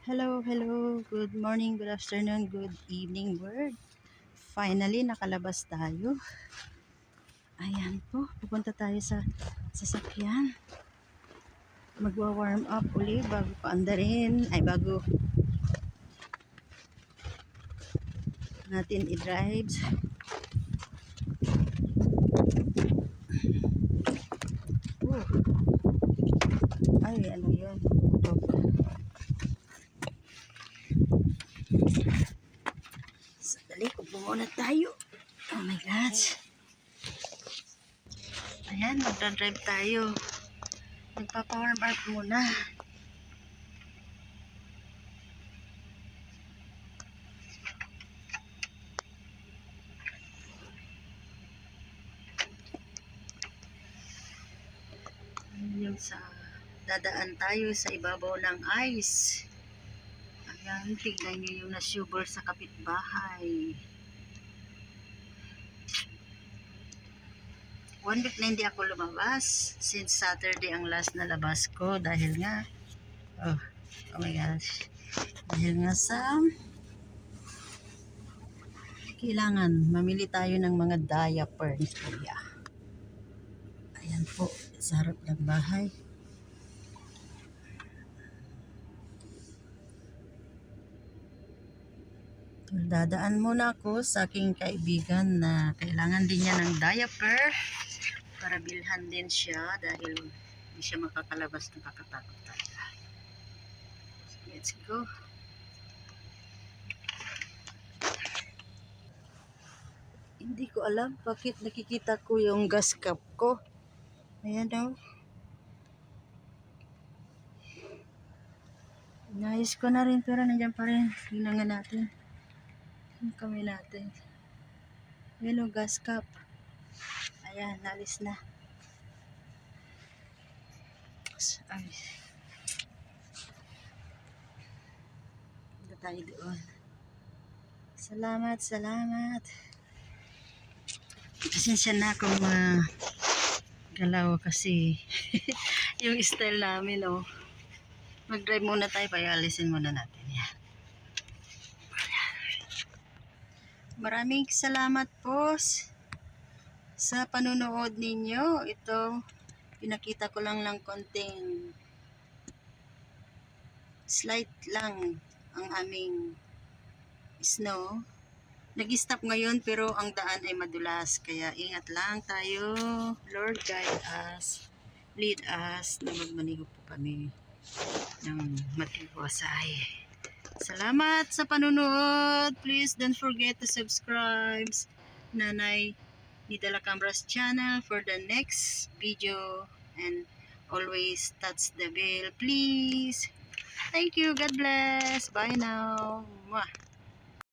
Hello, hello. Good morning, good afternoon, good evening, world. Finally, nakalabas tayo. Ayan po, pupunta tayo sa sasakyan. Magwa-warm up uli bago paandarin. Bago natin i-drive. Ano yun? Sandali, upo muna tayo. Oh my gosh. Ayan, magdadrive tayo. Magpapa-warm up muna. Yung sa dadaan tayo sa ibabaw ng ice. Ayan, tignan nyo yung nasubor sa kapitbahay. 1 week na hindi ako lumabas. Since Saturday ang last na labas ko dahil nga oh my gosh. Dahil nga sa kailangan mamili tayo ng mga diapers. Ayan po, sa harap ng bahay. Dadaan muna ako sa aking kaibigan na kailangan din niya ng diaper para bilhan din siya dahil hindi siya makakalabas, nakakatakot talaga. Let's go. Hindi ko alam bakit nakikita ko yung gas cap ko. Ayan daw. Inayos ko na rin pero nandiyan pa rin. Tingnan nga natin. Yung kamay natin. Ayan o, gas cap. Ayan, nalis na. Ay. Punta tayo doon. Salamat, salamat. Pasensya na kung galaw kasi yung style namin mag-drive muna tayo, payalisin muna natin yan. Maraming salamat po sa panunood ninyo. Ito, pinakita ko lang ng konting slight lang ang aming snow. Nag-stop ngayon pero ang daan ay madulas, kaya ingat lang tayo. Lord, guide us, lead us na magmaniho po kami ng matiwasay. Salamat sa panunood. Please don't forget to subscribe Nanay Nida Lacambra's channel for the next video, and always touch the bell please. Thank you. God bless. Bye now. Mwah.